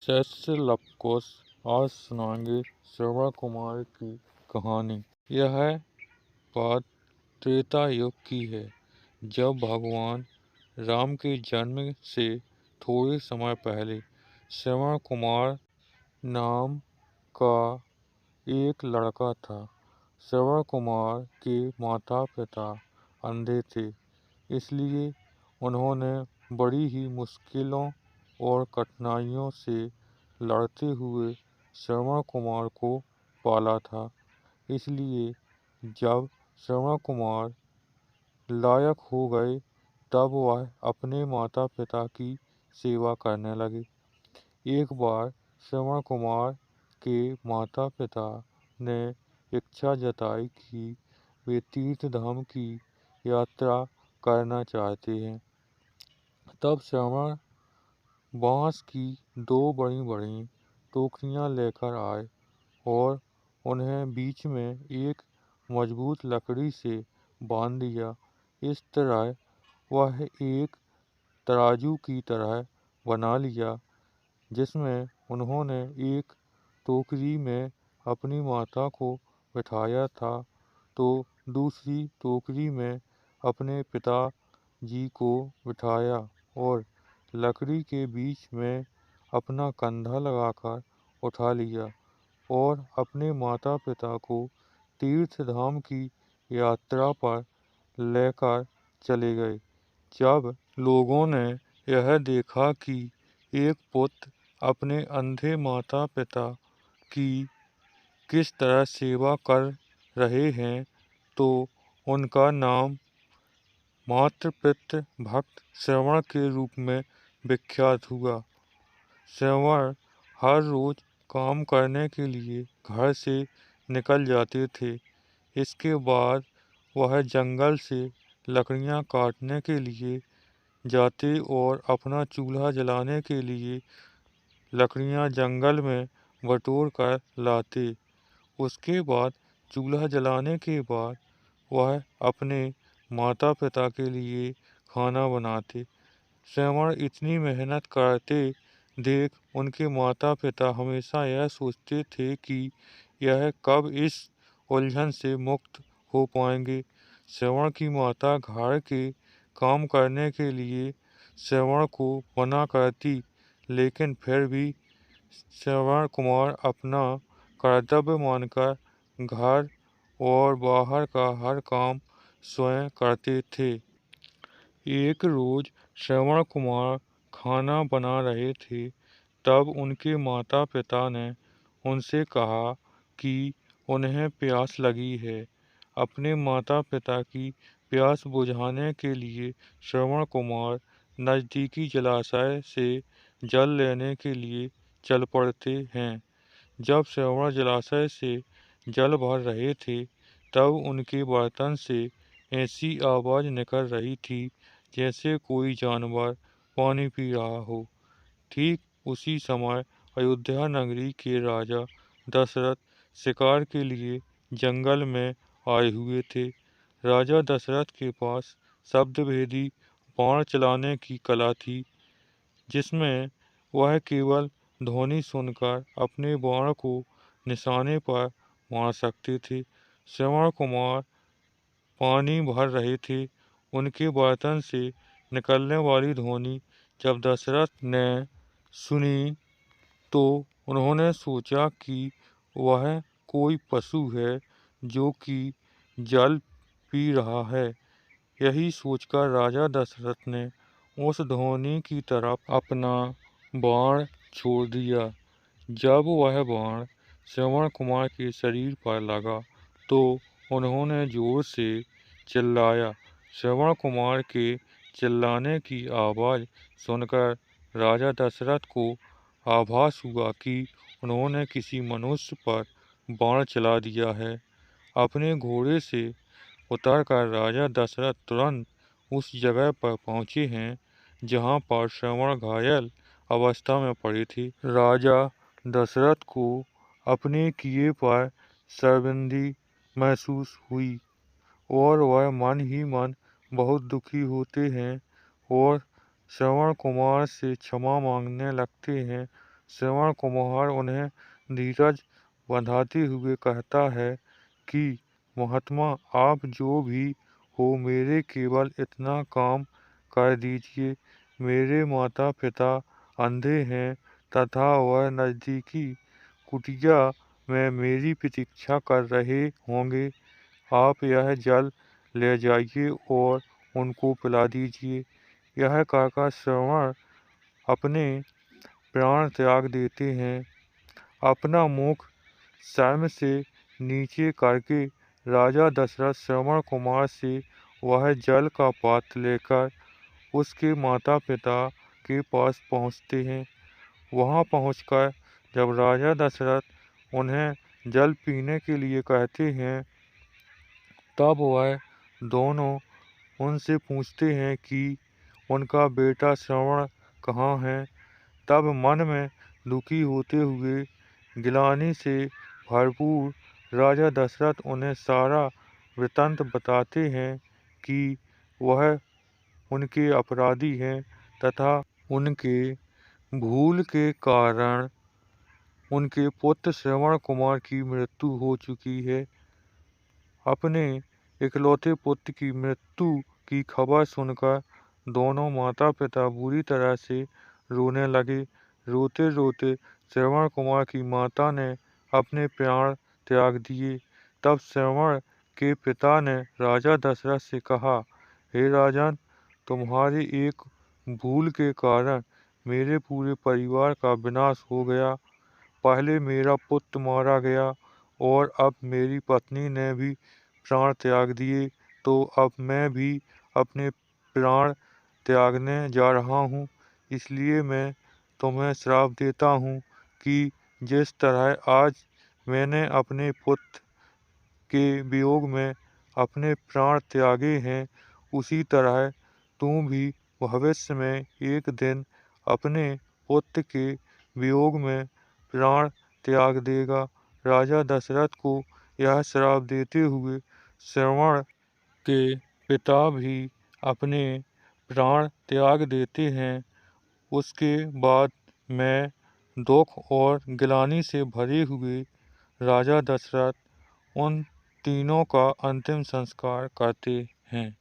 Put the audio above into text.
जैसे लवकुश आज सुनाएंगे श्रवण कुमार की कहानी। यह बात त्रेता युग की है, जब भगवान राम के जन्म से थोड़े समय पहले श्रवण कुमार नाम का एक लड़का था। श्रवण कुमार के माता पिता अंधे थे, इसलिए उन्होंने बड़ी ही मुश्किलों और कठिनाइयों से लड़ते हुए श्रवण कुमार को पाला था। इसलिए जब श्रवण कुमार लायक हो गए, तब वह अपने माता पिता की सेवा करने लगे। एक बार श्रवण कुमार के माता पिता ने इच्छा जताई कि वे तीर्थ धाम की यात्रा करना चाहते हैं। तब श्रवण बांस की दो बड़ी बड़ी टोकरियां लेकर आए और उन्हें बीच में एक मजबूत लकड़ी से बांध दिया। इस तरह वह एक तराजू की तरह बना लिया, जिसमें उन्होंने एक टोकरी में अपनी माता को बिठाया था, तो दूसरी टोकरी में अपने पिता जी को बिठाया और लकड़ी के बीच में अपना कंधा लगाकर उठा लिया और अपने माता पिता को तीर्थ धाम की यात्रा पर लेकर चले गए। जब लोगों ने यह देखा कि एक पुत्र अपने अंधे माता पिता की किस तरह सेवा कर रहे हैं, तो उनका नाम मातृपितृ भक्त श्रवण के रूप में विख्यात हुआ। श्रवण हर रोज काम करने के लिए घर से निकल जाते थे। इसके बाद वह जंगल से लकड़ियां काटने के लिए जाते और अपना चूल्हा जलाने के लिए लकड़ियां जंगल में बटोर कर लाते। उसके बाद चूल्हा जलाने के बाद वह अपने माता पिता के लिए खाना बनाते। श्रवण इतनी मेहनत करते देख उनके माता पिता हमेशा यह सोचते थे कि यह कब इस उलझन से मुक्त हो पाएंगे। श्रवण की माता घर के काम करने के लिए श्रवण को मना करती, लेकिन फिर भी श्रवण कुमार अपना कर्तव्य मानकर घर और बाहर का हर काम स्वयं करते थे। एक रोज श्रवण कुमार खाना बना रहे थे, तब उनके माता पिता ने उनसे कहा कि उन्हें प्यास लगी है। अपने माता पिता की प्यास बुझाने के लिए श्रवण कुमार नजदीकी जलाशय से जल लेने के लिए चल पड़ते हैं। जब श्रवण जलाशय से जल भर रहे थे, तब उनके बर्तन से ऐसी आवाज निकल रही थी जैसे कोई जानवर पानी पी रहा हो। ठीक उसी समय अयोध्या नगरी के राजा दशरथ शिकार के लिए जंगल में आए हुए थे। राजा दशरथ के पास शब्दभेदी बाण चलाने की कला थी, जिसमें वह केवल ध्वनि सुनकर अपने बाण को निशाने पर मार सकते थे। श्रवण कुमार पानी भर रहे थे। उनके बर्तन से निकलने वाली ध्वनि जब दशरथ ने सुनी, तो उन्होंने सोचा कि वह कोई पशु है जो कि जल पी रहा है। यही सोचकर राजा दशरथ ने उस ध्वनि की तरफ अपना बाण छोड़ दिया। जब वह बाण श्रवण कुमार के शरीर पर लगा, तो उन्होंने जोर से चिल्लाया। श्रवण कुमार के चिल्लाने की आवाज सुनकर राजा दशरथ को आभास हुआ कि उन्होंने किसी मनुष्य पर बाण चला दिया है। अपने घोड़े से उतरकर राजा दशरथ तुरंत उस जगह पर पहुंचे हैं जहां पर श्रवण घायल अवस्था में पड़े थे। राजा दशरथ को अपने किए पर शर्मिंदगी महसूस हुई और वह मन ही मन बहुत दुखी होते हैं और श्रवण कुमार से क्षमा मांगने लगते हैं। श्रवण कुमार उन्हें धीरज बंधाते हुए कहता है कि महात्मा, आप जो भी हो मेरे केवल इतना काम कर दीजिए। मेरे माता पिता अंधे हैं तथा वह नज़दीकी कुटिया में मेरी प्रतीक्षा कर रहे होंगे। आप यह जल ले जाइए और उनको पिला दीजिए। यह कहकर श्रवण अपने प्राण त्याग देते हैं। अपना मुख स्वयं से नीचे करके राजा दशरथ श्रवण कुमार से वह जल का पात्र लेकर उसके माता पिता के पास पहुँचते हैं। वहाँ पहुँचकर जब राजा दशरथ उन्हें जल पीने के लिए कहते हैं, तब वह दोनों उनसे पूछते हैं कि उनका बेटा श्रवण कहाँ है। तब मन में दुखी होते हुए गिलानी से भरपूर राजा दशरथ उन्हें सारा वृत्तांत बताते हैं कि वह उनके अपराधी हैं तथा उनके भूल के कारण उनके पुत्र श्रवण कुमार की मृत्यु हो चुकी है। अपने इकलौते पुत्र की मृत्यु की खबर सुनकर दोनों माता पिता बुरी तरह से रोने लगे। रोते रोते श्रवण कुमार की माता ने अपने प्राण त्याग दिए। तब श्रवण के पिता ने राजा दशरथ से कहा, हे राजन, तुम्हारी एक भूल के कारण मेरे पूरे परिवार का विनाश हो गया। पहले मेरा पुत्र मारा गया और अब मेरी पत्नी ने भी प्राण त्याग दिए, तो अब मैं भी अपने प्राण त्यागने जा रहा हूँ। इसलिए मैं तुम्हें श्राप देता हूँ कि जिस तरह आज मैंने अपने पुत्र के वियोग में अपने प्राण त्यागे हैं, उसी तरह तू भी भविष्य में एक दिन अपने पुत्र के वियोग में प्राण त्याग देगा। राजा दशरथ को यह श्राप देते हुए श्रवण के पिता भी अपने प्राण त्याग देते हैं। उसके बाद मैं दुख और गिलानी से भरे हुए राजा दशरथ उन तीनों का अंतिम संस्कार करते हैं।